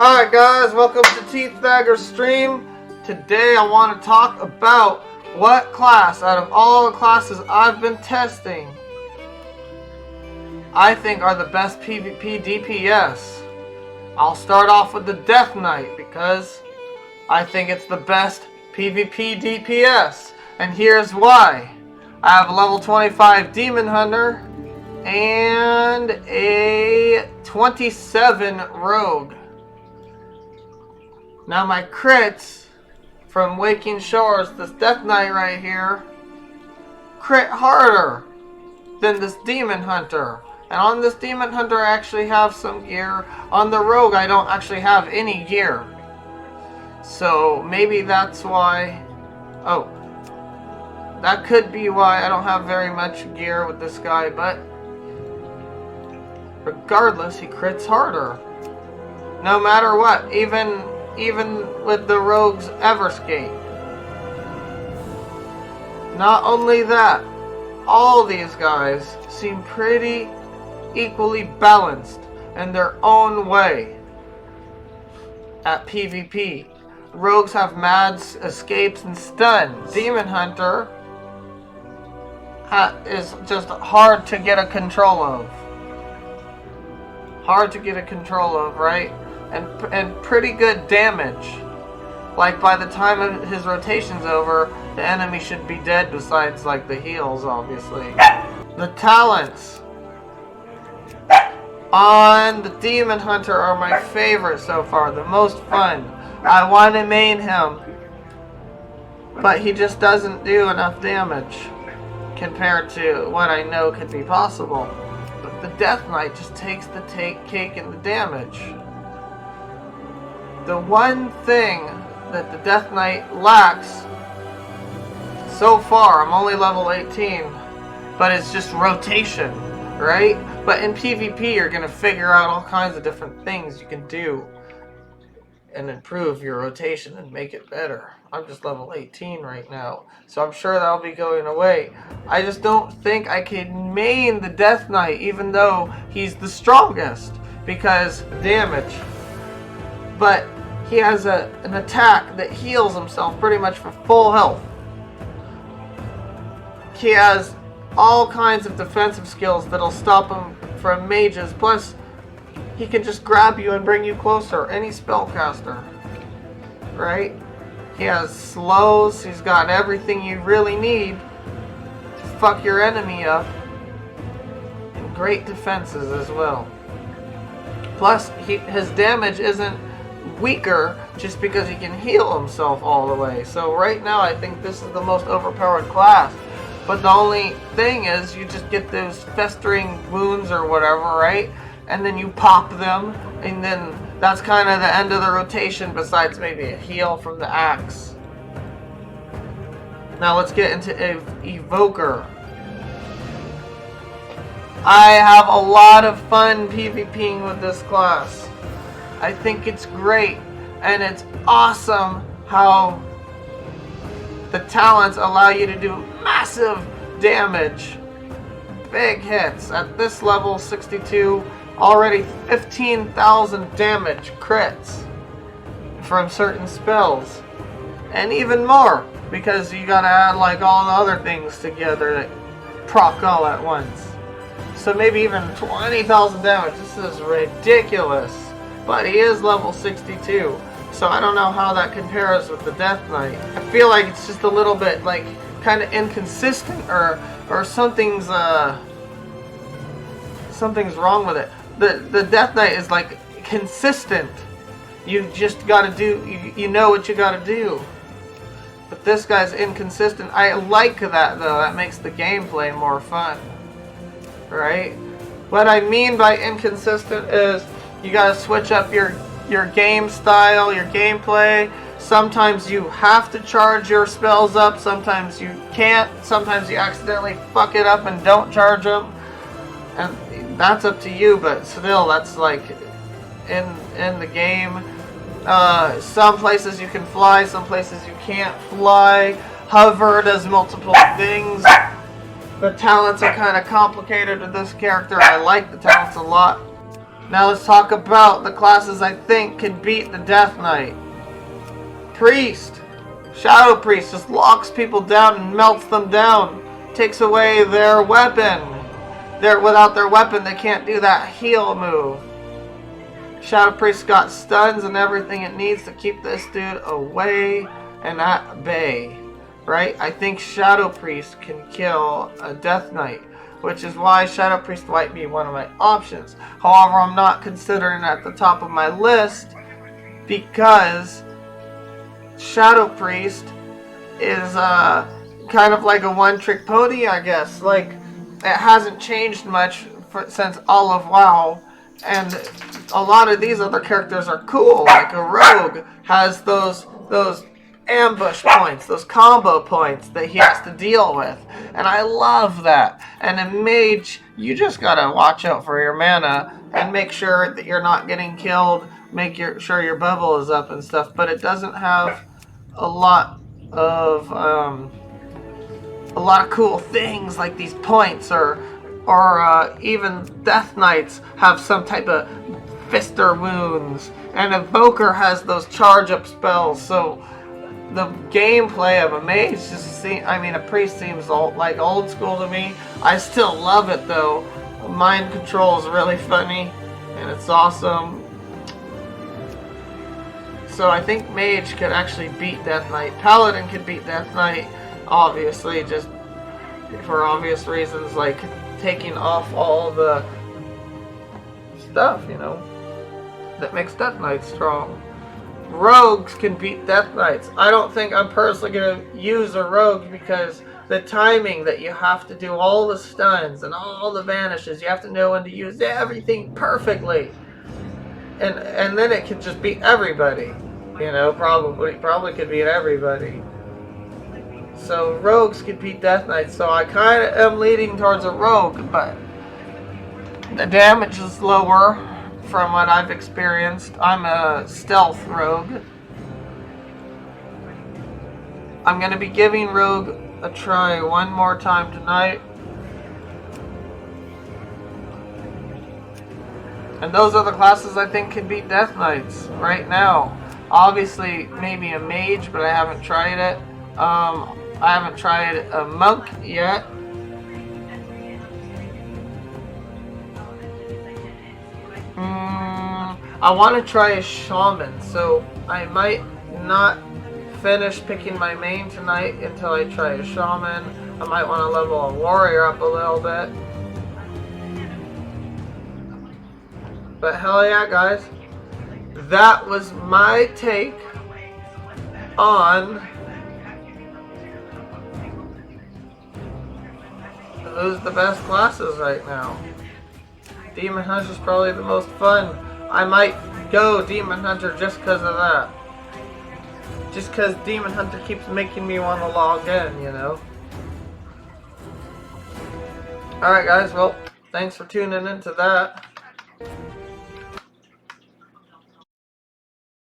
Alright guys, welcome to teethdaggers stream. Today I want to talk about what class, out of all the classes I've been testing, I think are the best PvP DPS. I'll start off with the Death Knight because I think it's the best PvP DPS. And here's why. I have a level 25 Demon Hunter and a 27 Rogue. Now my crits from Waking Shores, this Death Knight right here, crit harder than this Demon Hunter. And on this Demon Hunter I actually have some gear. On the Rogue I don't actually have any gear. So maybe that's why... Oh. That could be why I don't have very much gear with this guy, but... regardless, he crits harder. No matter what, even with the Rogue's Everscape. Not only that, all these guys seem pretty equally balanced in their own way at PvP. Rogues have mad escapes and stuns. Demon Hunter is just hard to get a control of. Hard to get a control of, right? And pretty good damage. Like by the time of his rotation's over, the enemy should be dead besides like the heals, obviously. The talents on the Demon Hunter are my favorite so far, the most fun. I want to main him, but he just doesn't do enough damage compared to what I know could be possible. But the Death Knight just takes the cake in the damage. The one thing that the Death Knight lacks so far, I'm only level 18, but it's just rotation, right? But in PvP you're going to figure out all kinds of different things you can do and improve your rotation and make it better. I'm just level 18 right now, so I'm sure that'll be going away. I just don't think I can main the Death Knight even though he's the strongest, because damage. But he has an attack that heals himself pretty much for full health. He has all kinds of defensive skills that'll stop him from mages, plus he can just grab you and bring you closer, any spellcaster, right? He has slows, he's got everything you really need to fuck your enemy up, and great defenses as well. Plus, his damage isn't weaker just because he can heal himself all the way. So right now I think this is the most overpowered class. But the only thing is you just get those festering wounds or whatever, right? And then you pop them, and then that's kind of the end of the rotation besides maybe a heal from the axe. Now let's get into Evoker. I have a lot of fun PvPing with this class. I think it's great, and it's awesome how the talents allow you to do massive damage. Big hits. At this level, 62, already 15,000 damage crits from certain spells. And even more, because you gotta add like all the other things together that proc all at once. So maybe even 20,000 damage. This is ridiculous. But he is level 62, so I don't know how that compares with the Death Knight. I feel like it's just a little bit like kind of inconsistent, or something's wrong with it. The Death Knight is like consistent. You just gotta do, you know what you gotta do. But this guy's inconsistent. I like that though. That makes the gameplay more fun, right? What I mean by inconsistent is you gotta switch up your game style, your gameplay. Sometimes you have to charge your spells up, sometimes you can't, sometimes you accidentally fuck it up and don't charge them. And that's up to you, but still, that's like in the game. Some places you can fly, some places you can't fly. Hover does multiple things. The talents are kind of complicated with this character. I like the talents a lot. Now let's talk about the classes I think can beat the Death Knight. Priest. Shadow Priest just locks people down and melts them down. Takes away their weapon. Without their weapon, they can't do that heal move. Shadow Priest got stuns and everything it needs to keep this dude away and at bay. Right? I think Shadow Priest can kill a Death Knight, which is why Shadow Priest might be one of my options. However, I'm not considering it at the top of my list because Shadow Priest is kind of like a one-trick pony, I guess. Like, it hasn't changed much since all of WoW, and a lot of these other characters are cool. Like a rogue has those ambush points, those combo points that he has to deal with, and I love that. And a mage, you just gotta watch out for your mana and make sure that you're not getting killed, sure your bubble is up and stuff, but it doesn't have a lot of cool things like these points, or even Death Knights have some type of fister wounds, and Evoker has those charge up spells. So the gameplay of a mage a priest seems like old school to me. I still love it though. Mind control is really funny and it's awesome. So I think mage could actually beat Death Knight. Paladin could beat Death Knight, obviously, just for obvious reasons, like taking off all the stuff, that makes Death Knight strong. Rogues can beat Death Knights. I don't think I'm personally going to use a rogue because the timing that you have to do all the stuns and all the vanishes, you have to know when to use everything perfectly. And then it can just beat everybody. Probably could beat everybody. So rogues could beat Death Knights. So I kind of am leaning towards a rogue, but the damage is lower from what I've experienced. I'm a stealth rogue. I'm going to be giving rogue a try one more time tonight. And those are the classes I think can beat Death Knights right now. Obviously, maybe a mage, but I haven't tried it. I haven't tried a monk yet. I want to try a shaman, so I might not finish picking my main tonight until I try a shaman. I might want to level a warrior up a little bit. But hell yeah, guys. That was my take on who's the best classes right now. Demon Hunter is probably the most fun. I might go Demon Hunter just because of that. Just because Demon Hunter keeps making me want to log in, Alright guys, well, thanks for tuning into that.